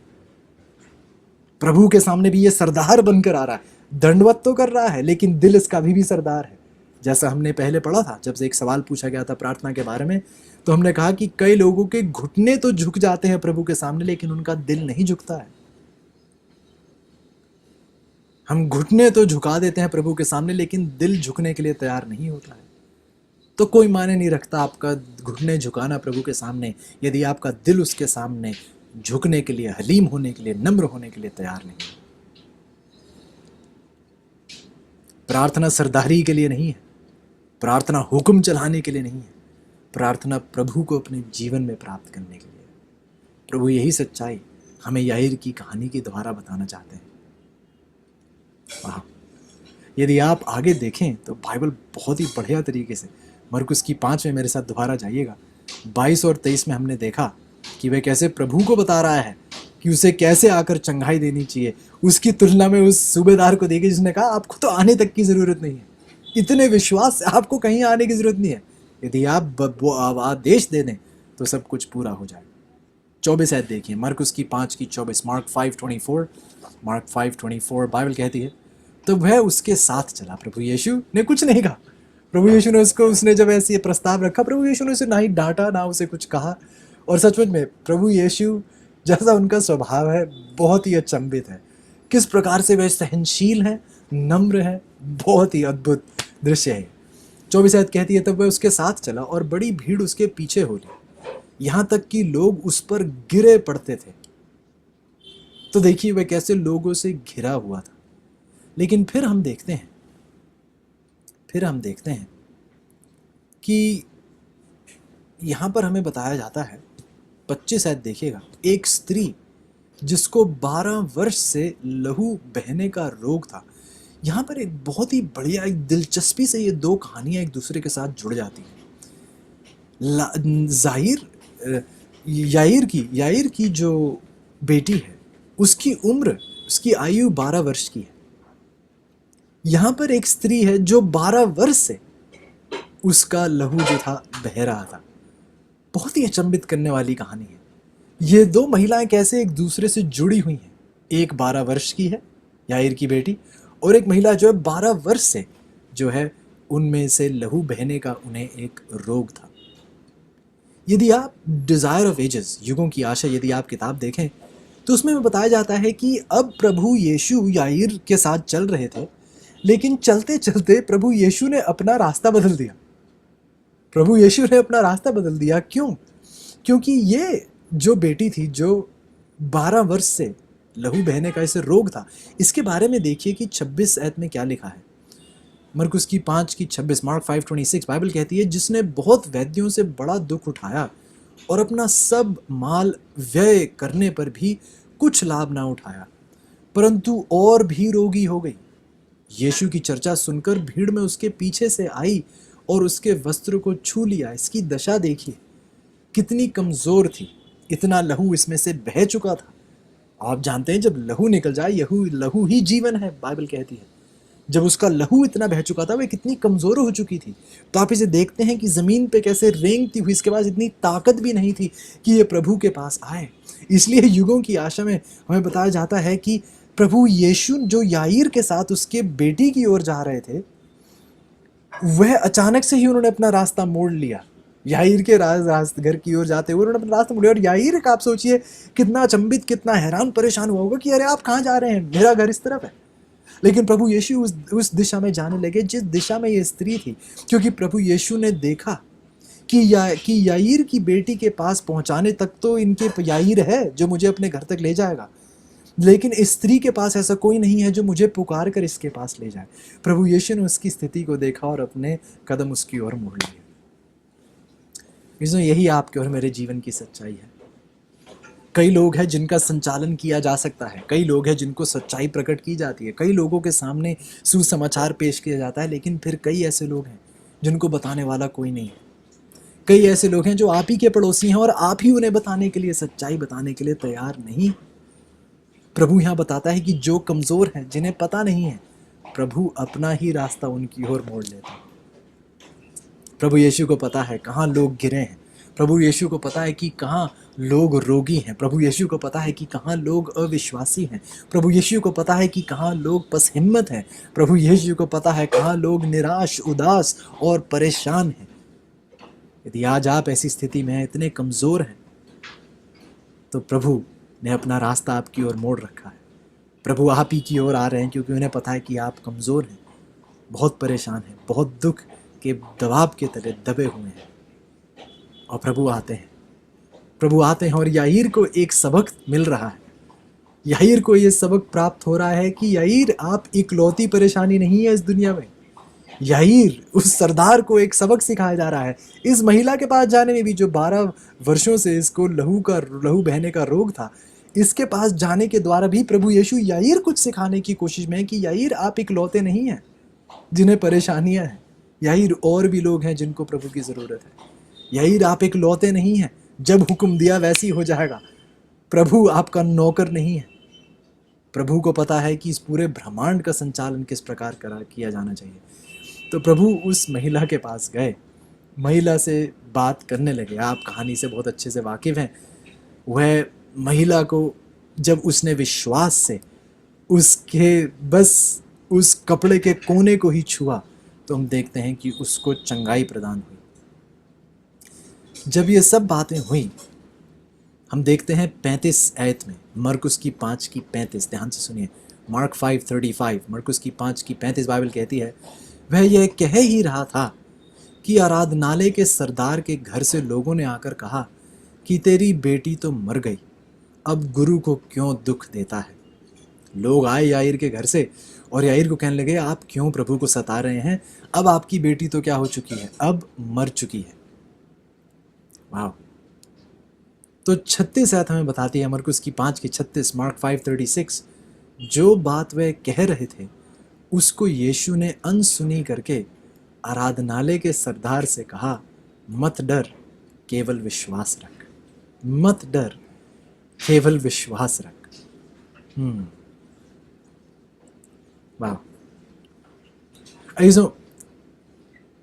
प्रभु के सामने भी ये सरदार बनकर आ रहा है, दंडवत तो कर रहा है लेकिन दिल इसका अभी भी सरदार है। जैसा हमने पहले पढ़ा था, जब से एक सवाल पूछा गया था प्रार्थना के बारे में, तो हमने कहा कि कई लोगों के घुटने तो झुक जाते हैं प्रभु के सामने लेकिन उनका दिल नहीं झुकता है। हम घुटने तो झुका देते हैं प्रभु के सामने लेकिन दिल झुकने के लिए तैयार नहीं होता है। तो कोई मायने नहीं रखता आपका घुटने झुकाना प्रभु के सामने यदि आपका दिल उसके सामने झुकने के लिए, हलीम होने के लिए, नम्र होने के लिए तैयार नहीं। प्रार्थना सरदारी के लिए नहीं है, प्रार्थना हुक्म चलाने के लिए नहीं है, प्रार्थना प्रभु को अपने जीवन में प्राप्त करने के लिए। प्रभु यही सच्चाई हमें याईर की कहानी के द्वारा बताना चाहते हैं। वाह! यदि आप आगे देखें तो बाइबल बहुत ही बढ़िया तरीके से, मरकुस की 5 में मेरे साथ दोबारा जाइएगा, 22 और 23 में हमने देखा कि वह कैसे प्रभु को बता रहा है कि उसे कैसे आकर चंगाई देनी चाहिए। उसकी तुलना में उस सूबेदार को देखिए जिसने कहा आपको तो आने तक की ज़रूरत नहीं है, इतने विश्वास से आपको कहीं आने की ज़रूरत नहीं है, यदि आप वो आदेश दे दें तो सब कुछ पूरा हो जाएगा। 24 आयत देखिए, मरकुस की 5 की 24, मार्क 5:24 बाइबल कहती है, तो वह उसके साथ चला। प्रभु यीशु ने कुछ नहीं कहा। प्रभु यीशु ने उसने जब ऐसे प्रस्ताव रखा, प्रभु यीशु ने उसे ना ही डांटा ना उसे कुछ कहा। और सचमुच में प्रभु यीशु जैसा उनका स्वभाव है बहुत ही अचंभित है, किस प्रकार से वह सहनशील है, नम्र है, बहुत ही अद्भुत दृश्य है। 24 आयत कहती है, तब वह उसके साथ चला और बड़ी भीड़ उसके पीछे हो ली, यहाँ तक कि लोग उस पर गिरे पड़ते थे। तो देखिए वह कैसे लोगों से घिरा हुआ था। लेकिन फिर हम देखते हैं कि यहाँ पर हमें बताया जाता है, 25 आयत देखिएगा, एक स्त्री जिसको 12 वर्ष से लहू बहने का रोग था। यहाँ पर एक बहुत ही बढ़िया, एक दिलचस्पी से ये दो कहानियाँ एक दूसरे के साथ जुड़ जाती हैं। याईर की जो बेटी है उसकी उम्र, उसकी आयु 12 वर्ष की है। यहाँ पर एक स्त्री है जो 12 वर्ष से उसका लहू जो था बह रहा था। बहुत ही अचंभित करने वाली कहानी है। ये दो महिलाएं कैसे एक दूसरे से जुड़ी हुई हैं। एक 12 वर्ष की है याईर की बेटी, और एक महिला जो है 12 वर्ष से जो है उनमें से लहू बहने का उन्हें एक रोग था। यदि आप डिजायर ऑफ एजेस, युगों की आशा, यदि आप किताब देखें तो उसमें बताया जाता है कि अब प्रभु यीशु याईर के साथ चल रहे थे, लेकिन चलते चलते प्रभु यीशु ने अपना रास्ता बदल दिया। प्रभु यीशु ने अपना रास्ता बदल दिया। क्यों? क्योंकि ये जो बेटी थी, जो 12 वर्ष से लहू बहने का इसे रोग था, इसके बारे में देखिए कि 26 आयत में क्या लिखा है। मरकुस की 5:26, मार्क 5:26 बाइबल कहती है, जिसने बहुत वैद्यों से बड़ा दुख उठाया और अपना सब माल व्यय करने पर भी कुछ लाभ ना उठाया, परंतु और भी रोगी हो गई। यीशु की चर्चा सुनकर भीड़ में उसके पीछे से आई और उसके वस्त्र को छू लिया। इसकी दशा देखिए, कितनी कमजोर थी, इतना लहू इसमें से बह चुका था। आप जानते हैं, जब लहू निकल जाए, यहू लहू ही जीवन है, बाइबल कहती है। जब उसका लहू इतना बह चुका था, वह कितनी कमजोर हो चुकी थी। तो आप इसे देखते हैं कि जमीन पे कैसे रेंगती हुई, इसके पास इतनी ताकत भी नहीं थी कि ये प्रभु के पास आए। इसलिए युगों की आशा में हमें बताया जाता है कि प्रभु यीशु जो याईर के साथ उसके बेटी की ओर जा रहे थे, वह अचानक से ही उन्होंने अपना रास्ता मोड़ लिया। याईर के घर की ओर जाते हुए उन्होंने अपना रास्ता मोड़ लिया। और याईर का आप सोचिए कितना अचंभित, कितना हैरान परेशान हुआ होगा कि अरे आप कहाँ जा रहे हैं, मेरा घर इस तरफ है। लेकिन प्रभु यीशु उस दिशा में जाने लगे जिस दिशा में ये स्त्री थी, क्योंकि प्रभु यीशु ने देखा कि याईर की बेटी के पास पहुंचाने तक तो इनके याईर है जो मुझे अपने घर तक ले जाएगा, लेकिन इस स्त्री के पास ऐसा कोई नहीं है जो मुझे पुकार कर इसके पास ले जाए। प्रभु यीशु ने उसकी स्थिति को देखा और अपने कदम उसकी ओर मोड़ लिए। इसलिए यही आपके और मेरे जीवन की सच्चाई है। कई लोग हैं जिनका संचालन किया जा सकता है, कई लोग हैं जिनको सच्चाई प्रकट की जाती है, कई लोगों के सामने सुसमाचार पेश किया जाता है, लेकिन फिर कई ऐसे लोग हैं जिनको बताने वाला कोई नहीं है। कई ऐसे लोग हैं जो आप ही के पड़ोसी हैं और आप ही उन्हें बताने के लिए, सच्चाई बताने के लिए तैयार नहीं। प्रभु यहाँ बताता है कि जो कमजोर हैं, जिन्हें पता नहीं है, प्रभु अपना ही रास्ता उनकी ओर मोड़ लेता है। प्रभु यीशु को पता है कहाँ लोग गिरे हैं, प्रभु यीशु को पता है कि कहाँ लोग रोगी हैं, प्रभु यीशु को पता है कि कहाँ लोग अविश्वासी हैं, प्रभु यीशु को पता है कि कहाँ लोग पस हिम्मत हैं, प्रभु यीशु को पता है कहाँ लोग निराश, उदास और परेशान हैं। यदि आज आप ऐसी स्थिति में हैं, इतने कमज़ोर हैं, तो प्रभु ने अपना रास्ता आपकी ओर मोड़ रखा है। प्रभु आप ही की ओर आ रहे हैं, क्योंकि उन्हें पता है कि आप कमज़ोर हैं, बहुत परेशान हैं, बहुत दुख के दबाव के तले दबे हुए हैं। और प्रभु आते हैं और याईर को एक सबक मिल रहा है। याईर को ये सबक प्राप्त हो रहा है कि याईर, आप इकलौती परेशानी नहीं है इस दुनिया में। याईर, उस सरदार को एक सबक सिखाया जा रहा है। इस महिला के पास जाने में भी, जो 12 वर्षों से इसको लहू बहने का रोग था, इसके पास जाने के द्वारा भी प्रभु यीशु याईर कुछ सिखाने की कोशिश में है कि याईर, आप इकलौते नहीं हैं जिन्हें परेशानियां हैं। याईर, और भी लोग हैं जिनको प्रभु की ज़रूरत है। याईर, आप इकलौते नहीं हैं, जब हुक्म दिया वैसी हो जाएगा। प्रभु आपका नौकर नहीं है। प्रभु को पता है कि इस पूरे ब्रह्मांड का संचालन किस प्रकार किया जाना चाहिए। तो प्रभु उस महिला के पास गए, महिला से बात करने लगे। आप कहानी से बहुत अच्छे से वाकिफ़ हैं। वह महिला को जब उसने विश्वास से उसके बस उस कपड़े के कोने को ही छुआ, तो हम देखते हैं कि उसको चंगाई प्रदान हुई। जब ये सब बातें हुई, हम देखते हैं 35 आयत में, मरकुस की 5:35, ध्यान से सुनिए। मार्क 5:35, मरकुस की 5:35 बाइबल कहती है, वह यह कह ही रहा था कि आराधनालय के सरदार के घर से लोगों ने आकर कहा कि तेरी बेटी तो मर गई, अब गुरु को क्यों दुख देता है। लोग आए याईर के घर से और याईर को कहने लगे, आप क्यों प्रभु को सता रहे हैं, अब आपकी बेटी तो क्या हो चुकी है, अब मर चुकी है। वाह। तो 36 आयत हमें बताती है, मरकुस की 5:36, मार्क 5:36, जो बात वे कह रहे थे उसको यीशु ने अनसुनी करके आराधनालय के सरदार से कहा, मत डर, केवल विश्वास रख। मत डर, केवल विश्वास रख। वाह। अजीजों,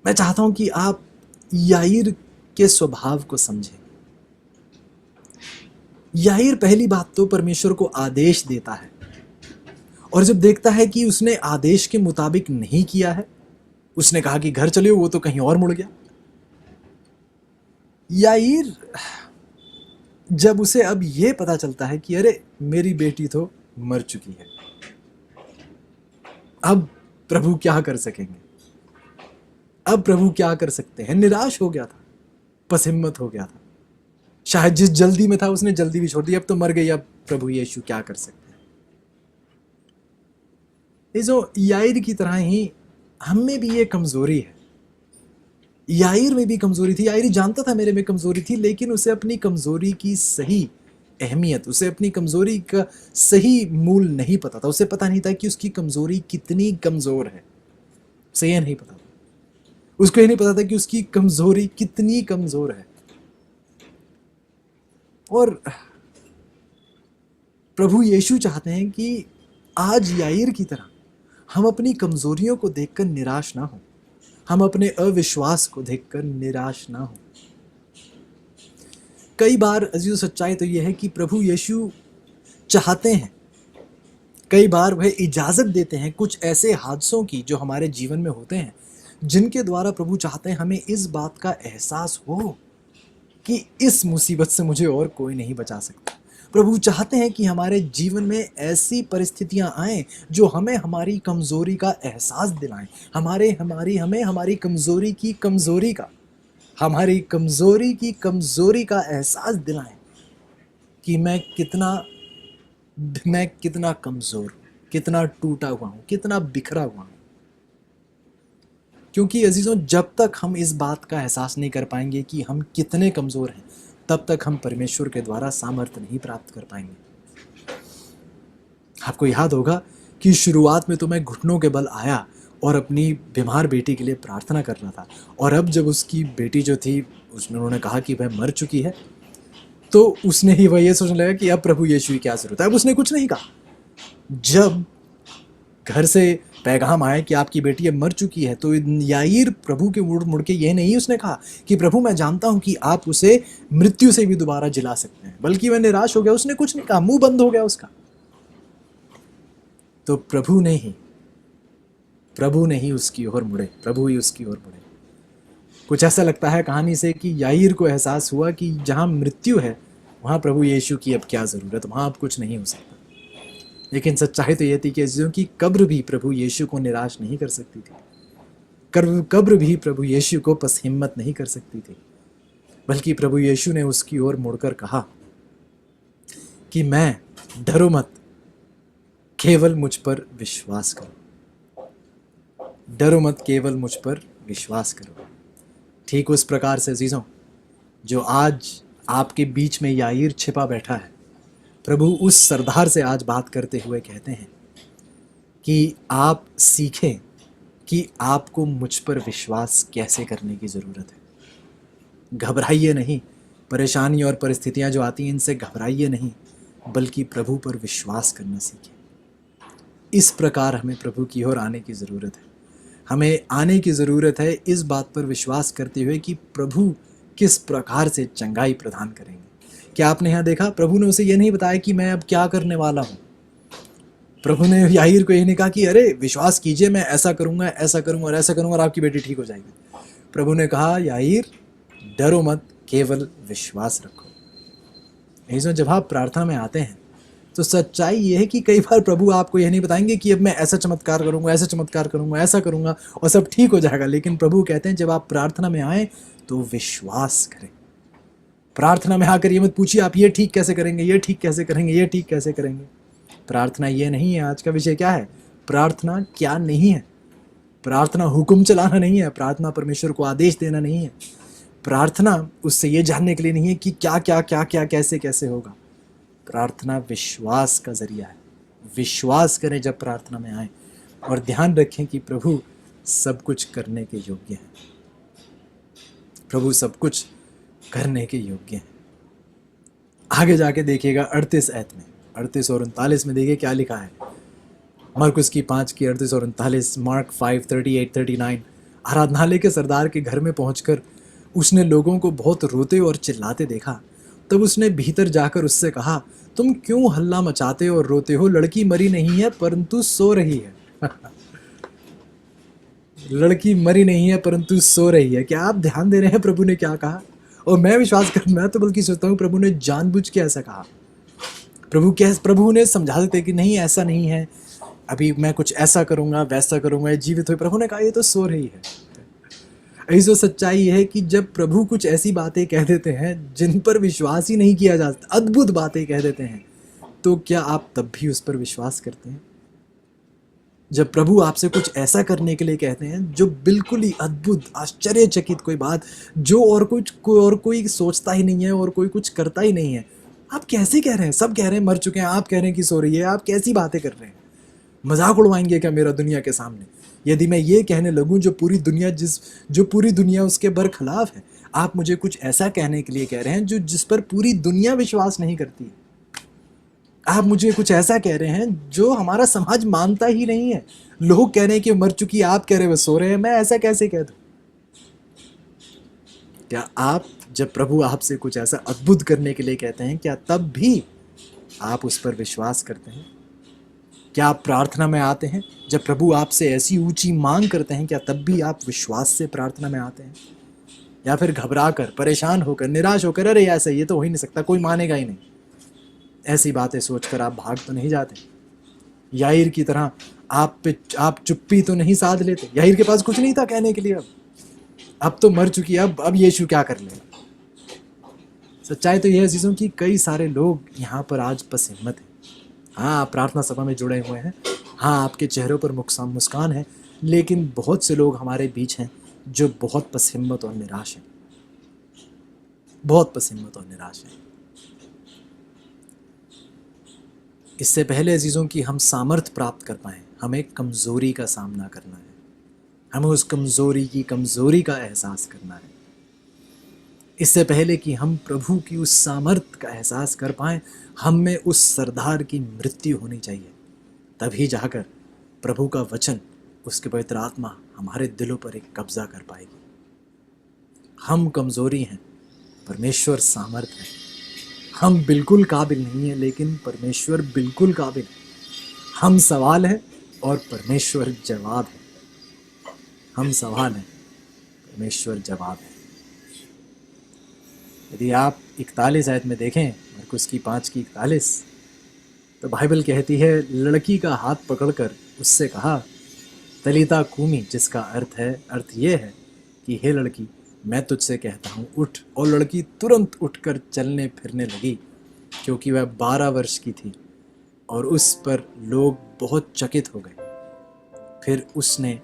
मैं चाहता हूं कि आप याईर के स्वभाव को समझें। याईर पहली बात तो परमेश्वर को आदेश देता है, और जब देखता है कि उसने आदेश के मुताबिक नहीं किया है, उसने कहा कि घर चलिए, वो तो कहीं और मुड़ गया। याईर, जब उसे अब ये पता चलता है कि अरे मेरी बेटी तो मर चुकी है, अब प्रभु क्या कर सकेंगे, अब प्रभु क्या कर सकते हैं, निराश हो गया था, पसहिम्मत हो गया था। शायद जिस जल्दी में था उसने जल्दी भी छोड़ दी, अब तो मर गई, अब प्रभु यीशु क्या कर सकते हैं। याईर की तरह ही हम में भी ये कमजोरी है। याईर में भी कमजोरी थी। याईर जानता था मेरे में कमजोरी थी, लेकिन उसे अपनी कमजोरी की सही अहमियत, उसे अपनी कमजोरी का सही मूल नहीं पता था। उसे पता नहीं था कि उसकी कमजोरी कितनी कमजोर है। उसे यह नहीं पता था। उसको ये नहीं पता था कि उसकी कमजोरी कितनी कमजोर है। और प्रभु यीशु चाहते हैं कि आज याईर की तरह हम अपनी कमजोरियों को देखकर निराश ना हो, हम अपने अविश्वास को देखकर निराश ना हो। कई बार अजीज सच्चाई तो यह है कि प्रभु यीशु चाहते हैं, कई बार वह इजाजत देते हैं कुछ ऐसे हादसों की जो हमारे जीवन में होते हैं, जिनके द्वारा प्रभु चाहते हैं हमें इस बात का एहसास हो कि इस मुसीबत से मुझे और कोई नहीं बचा सकता। प्रभु चाहते हैं कि हमारे जीवन में ऐसी परिस्थितियां आएं जो हमें हमारी कमजोरी का एहसास दिलाएं, हमें हमारी कमजोरी का एहसास दिलाएं कि मैं कितना कमजोर हूं, कितना टूटा हुआ हूं, कितना बिखरा हुआ हूं। क्योंकि अजीजों, जब तक हम इस बात का एहसास नहीं कर पाएंगे कि हम कितने कमजोर हैं, तब तक हम परमेश्वर के द्वारा सामर्थ्य नहीं प्राप्त कर पाएंगे। आपको याद होगा कि शुरुआत में तो मैं घुटनों के बल आया और अपनी बीमार बेटी के लिए प्रार्थना कर रहा था, और अब जब उसकी बेटी जो थी उन्होंने कहा कि वह मर चुकी है, तो उसने ही वह ये सोचने लगा कि अब प्रभु यीशु की क्या जरूरत है। अब उसने कुछ नहीं कहा। जब घर से पैगाम आया कि आपकी बेटी अब मर चुकी है, तो याईर प्रभु के मुड़ के यह नहीं उसने कहा कि प्रभु मैं जानता हूं कि आप उसे मृत्यु से भी दोबारा जिला सकते हैं, बल्कि वह निराश हो गया। उसने कुछ नहीं कहा, मुंह बंद हो गया उसका। तो प्रभु ने ही उसकी ओर मुड़े, प्रभु ही उसकी ओर मुड़े। कुछ ऐसा लगता है कहानी से कि याईर को एहसास हुआ कि जहां मृत्यु है वहां प्रभु यीशु की अब क्या जरूरत, वहां अब कुछ नहीं हो सकता। लेकिन सच्चाई तो यह थी कि अजीजों की कब्र भी प्रभु यीशु को निराश नहीं कर सकती थी। कब्र भी प्रभु यीशु को बस हिम्मत नहीं कर सकती थी, बल्कि प्रभु यीशु ने उसकी ओर मुड़कर कहा कि मैं, डरो मत, केवल मुझ पर विश्वास करो। डरो मत, केवल मुझ पर विश्वास करो। ठीक उस प्रकार से अजीजों, जो आज आपके बीच में याईर छिपा बैठा है, प्रभु उस सरदार से आज बात करते हुए कहते हैं कि आप सीखें कि आपको मुझ पर विश्वास कैसे करने की ज़रूरत है। घबराइए नहीं, परेशानी और परिस्थितियां जो आती हैं इनसे घबराइए नहीं, बल्कि प्रभु पर विश्वास करना सीखें। इस प्रकार हमें प्रभु की ओर आने की ज़रूरत है। हमें आने की ज़रूरत है इस बात पर विश्वास करते हुए कि प्रभु किस प्रकार से चंगाई प्रदान करेंगे। क्या आपने यहाँ देखा, प्रभु ने उसे यह नहीं बताया कि मैं अब क्या करने वाला हूँ। प्रभु ने याईर को यह नहीं कहा कि अरे विश्वास कीजिए, मैं ऐसा करूँगा, ऐसा करूँगा और ऐसा करूँगा और आपकी बेटी ठीक हो जाएगी। प्रभु ने कहा, याईर डरो मत, केवल विश्वास रखो। ऐसा जब आप प्रार्थना में आते हैं तो सच्चाई ये है कि कई बार प्रभु आपको यह नहीं बताएंगे कि अब मैं ऐसा चमत्कार करूंगा, ऐसा चमत्कार करूंगा, ऐसा करूंगा और सब ठीक हो जाएगा। लेकिन प्रभु कहते हैं जब आप प्रार्थना में आए तो विश्वास करें। प्रार्थना में आकर ये मत पूछिए आप ये ठीक कैसे करेंगे, ये ठीक कैसे करेंगे, ये ठीक कैसे करेंगे। प्रार्थना ये नहीं है। आज का विषय क्या है? प्रार्थना क्या नहीं है। प्रार्थना हुक्म चलाना नहीं है। प्रार्थना परमेश्वर को आदेश देना नहीं है। प्रार्थना उससे ये जानने के लिए नहीं है कि क्या क्या क्या क्या कैसे कैसे होगा। प्रार्थना विश्वास का जरिया है। विश्वास करें जब प्रार्थना में आए, और ध्यान रखें कि प्रभु सब कुछ करने के योग्य हैं। प्रभु सब कुछ करने के योग्य हैं। आगे जाके देखिएगा 38 आयत में, 38 और 39 में देखिए क्या लिखा है। मरकुस की 5 की 38 और 39, मार्क 5:38-39। आराधनालय के सरदार के घर में पहुंचकर उसने लोगों को बहुत रोते और चिल्लाते देखा। तब उसने भीतर जाकर उससे कहा, तुम क्यों हल्ला मचाते और रोते हो? लड़की मरी नहीं है परंतु सो रही है। लड़की मरी नहीं है परंतु सो रही है। क्या आप ध्यान दे रहे हैं प्रभु ने क्या कहा? और मैं तो बल्कि सोचता हूँ प्रभु ने जानबूझ के ऐसा कहा। प्रभु ने समझा देते कि नहीं ऐसा नहीं है, अभी मैं कुछ ऐसा करूंगा, वैसा करूंगा, जीवित हुई। प्रभु ने कहा ये तो सो रही है। ऐसी सच्चाई है कि जब प्रभु कुछ ऐसी बातें कह देते हैं जिन पर विश्वास ही नहीं किया जा सकता, अद्भुत बातें कह देते हैं, तो क्या आप तब भी उस पर विश्वास करते हैं? जब प्रभु आपसे कुछ ऐसा करने के लिए कहते हैं जो बिल्कुल ही अद्भुत आश्चर्यचकित कोई बात, जो और कोई सोचता ही नहीं है और कोई कुछ करता ही नहीं है, आप कैसे कह रहे हैं? सब कह रहे हैं मर चुके हैं, आप कह रहे हैं कि सो रही है। आप कैसी बातें कर रहे हैं? मजाक उड़वाएंगे क्या मेरा दुनिया के सामने? यदि मैं ये कहने लगूं जो पूरी दुनिया उसके बरखिलाफ है, आप मुझे कुछ ऐसा कहने के लिए कह रहे हैं जिस पर पूरी दुनिया विश्वास नहीं करती। आप मुझे कुछ ऐसा कह रहे हैं जो हमारा समाज मानता ही नहीं है। लोग कह रहे हैं कि मर चुकी, आप कह रहे हैं वो सो रहे हैं। मैं ऐसा कैसे कह दूं? क्या आप, जब प्रभु आपसे कुछ ऐसा अद्भुत करने के लिए कहते हैं, क्या तब भी आप उस पर विश्वास करते हैं? क्या आप प्रार्थना में आते हैं? जब प्रभु आपसे ऐसी ऊंची मांग करते हैं, क्या तब भी आप विश्वास से प्रार्थना में आते हैं? या फिर घबरा कर, परेशान होकर, निराश होकर, अरे ऐसा ये तो हो ही नहीं सकता, कोई मानेगा ही नहीं, ऐसी बातें सोचकर आप भाग तो नहीं जाते? याईर की तरह आप चुप्पी तो नहीं साध लेते? याईर के पास कुछ नहीं था कहने के लिए। अब तो मर चुकी, अब यीशु क्या कर लेगा? सच्चाई तो यह है चीज़ों की, कई सारे लोग यहाँ पर आज बस हिम्मत है। हाँ, आप प्रार्थना सभा में जुड़े हुए हैं, हाँ आपके चेहरों पर मुस्कान है, लेकिन बहुत से लोग हमारे बीच हैं जो बहुत पसहिम्मत और निराश हैं, बहुत पसहिम्मत और निराश हैं। इससे पहले अजीज़ों की हम सामर्थ प्राप्त कर पाएँ, हमें कमज़ोरी का सामना करना है, हमें उस कमज़ोरी का एहसास करना है। इससे पहले कि हम प्रभु की उस सामर्थ का एहसास कर पाएँ, हम में उस सरदार की मृत्यु होनी चाहिए। तभी जाकर प्रभु का वचन, उसके पवित्र आत्मा हमारे दिलों पर एक कब्जा कर पाएगी। हम कमज़ोरी हैं, परमेश्वर सामर्थ है। हम बिल्कुल काबिल नहीं हैं, लेकिन परमेश्वर बिल्कुल काबिल है। हम सवाल हैं और परमेश्वर जवाब है। हम सवाल हैं, परमेश्वर जवाब है। यदि आप 41 आयत में देखें, मरकुस की 5:41, तो बाइबल कहती है, लड़की का हाथ पकड़कर उससे कहा, तलीता कूमी, जिसका अर्थ ये है कि हे लड़की, मैं तुझसे कहता हूँ उठ। और लड़की तुरंत उठकर चलने फिरने लगी, क्योंकि वह 12 वर्ष की थी, और उस पर लोग बहुत चकित हो गए। फिर उसने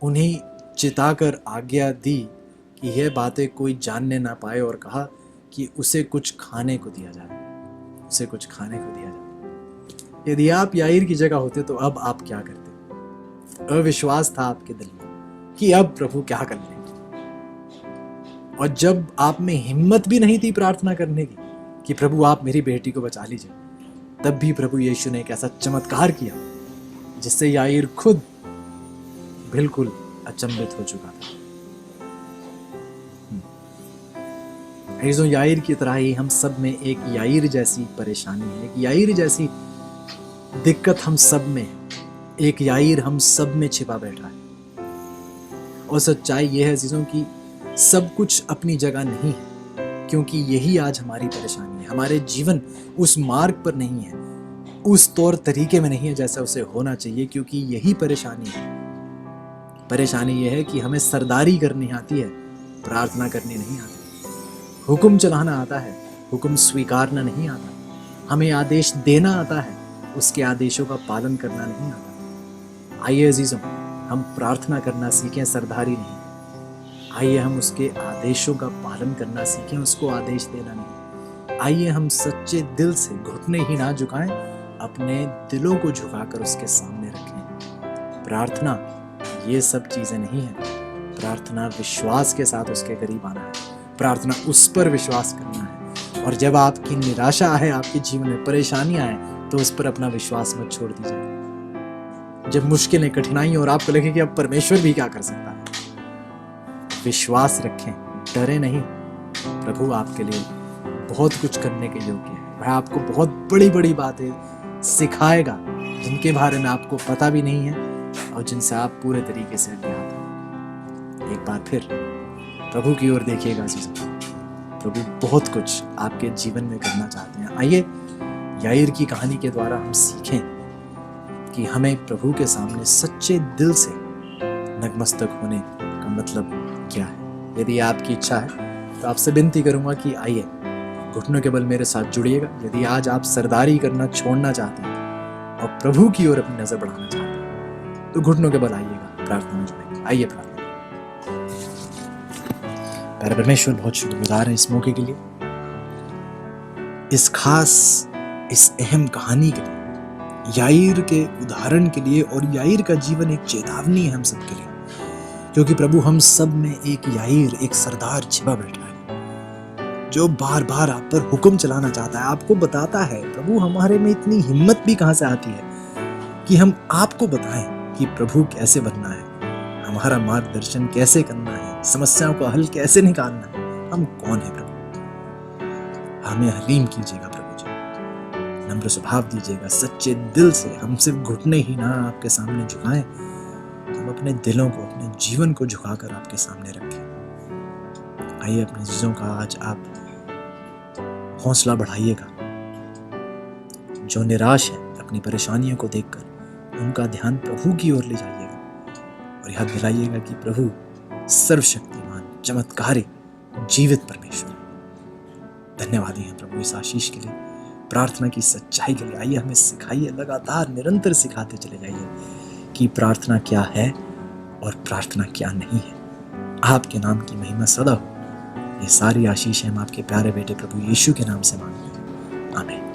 उन्हें चिताकर आज्ञा दी कि यह बातें कोई जानने ना पाए, और कहा कि उसे कुछ खाने को दिया जाए, उसे कुछ खाने को दिया जाए। यदि आप याईर की जगह होते तो अब आप क्या करते? अविश्वास था आपके दिल में कि अब प्रभु क्या कर लेंगे, और जब आप में हिम्मत भी नहीं थी प्रार्थना करने की कि प्रभु आप मेरी बेटी को बचा लीजिए, तब भी प्रभु यीशु ने एक ऐसा चमत्कार किया जिससे याईर खुद बिल्कुल अचंभित हो चुका था। ऐसो याईर की तरह ही हम सब में एक याईर जैसी परेशानी है, एक याईर जैसी दिक्कत हम सब में है, एक याईर हम सब में छिपा बैठा है। और सच्चाई यह है चीज़ों की, सब कुछ अपनी जगह नहीं है, क्योंकि यही आज हमारी परेशानी है। हमारे जीवन उस मार्ग पर नहीं है, उस तौर तरीके में नहीं है जैसा उसे होना चाहिए, क्योंकि यही परेशानी है। परेशानी यह है कि हमें सरदारी करनी आती है, प्रार्थना करनी नहीं आती। हुक्म चलाना आता है, हुक्म स्वीकारना नहीं आता। हमें आदेश देना आता है, उसके आदेशों का पालन करना नहीं आता। आइए अजीजों, हम प्रार्थना करना सीखें, सरदारी नहीं। आइए हम उसके आदेशों का पालन करना सीखें, उसको आदेश देना नहीं। आइए हम सच्चे दिल से घुटने ही ना झुकाएं, अपने दिलों को झुकाकर उसके सामने रखें। प्रार्थना ये सब चीज़ें नहीं है। प्रार्थना विश्वास के साथ उसके करीब आना है, प्रार्थना उस पर विश्वास करना है। और जब आपकी निराशा आए, आपके जीवन में परेशानियां आए, तो उस पर अपना विश्वास मत छोड़ दीजिए। जब मुश्किलें, कठिनाई और आपको लगे कि अब परमेश्वर भी क्या कर सकता है, विश्वास रखें, डरे नहीं। प्रभु आपके लिए बहुत कुछ करने के योग्य है। वह आपको बहुत बड़ी बड़ी बातें सिखाएगा जिनके बारे में आपको पता भी नहीं है और जिनसे आप पूरे तरीके से अज्ञात हैं। एक बार फिर प्रभु की ओर देखिएगा अजीजों, प्रभु बहुत कुछ आपके जीवन में करना चाहते हैं। आइए याईर की कहानी के द्वारा हम सीखें कि हमें प्रभु के सामने सच्चे दिल से नतमस्तक होने का मतलब क्या है। यदि आपकी इच्छा है तो आपसे विनती करूंगा कि आइए घुटनों के बल मेरे साथ जुड़िएगा। यदि आज आप सरदारी करना छोड़ना चाहते हैं और प्रभु की ओर अपनी नजर बढ़ाना चाहते हैं, तो घुटनों के बल आइएगा, प्रार्थना में जुड़ेंगे। आइए प्रार्थना। प्यारे परमेश्वर, बहुत शुक्रगुजार है इस मौके के लिए, इस खास, इस अहम कहानी के लिए, याईर के उदाहरण के लिए। और याईर का जीवन एक चेतावनी है हम सबके लिए, क्योंकि प्रभु हम सब में एक याईर, एक सरदार छिपा बैठा है जो बार बार आप पर हुक्म चलाना चाहता है, आपको बताता है। प्रभु, हमारे में इतनी हिम्मत भी कहां से आती है कि हम आपको बताएं कि प्रभु कैसे बनना है, हमारा मार्गदर्शन कैसे करना है, समस्याओं का हल कैसे निकालना है। हम कौन है प्रभु? हमें हलीम कीजिएगा प्रभु जी, नम्र स्वभाव दीजिएगा, सच्चे दिल से। हम सिर्फ घुटने ही ना आपके सामने झुकाएं, हम अपने दिलों को, अपने जीवन को झुकाकर आपके सामने रखें। आइए अपने चीजों का आज आप हौसला बढ़ाइएगा। जो निराश है अपनी परेशानियों को देखकर, उनका ध्यान प्रभु की ओर ले जाइएगा और याद दिलाइएगा कि प्रभु सर्वशक्तिमान, चमत्कारी, जीवित परमेश्वर। धन्यवादी हैं प्रभु इस आशीष के लिए, प्रार्थना की सच्चाई के लिए। आइए हमें सिखाइए, लगातार निरंतर सिखाते चले जाइए कि प्रार्थना क्या है और प्रार्थना क्या नहीं है। आपके नाम की महिमा सदा हो। ये सारी आशीष हम आपके प्यारे बेटे प्रभु यीशु के नाम से मांगते हैं, आमीन।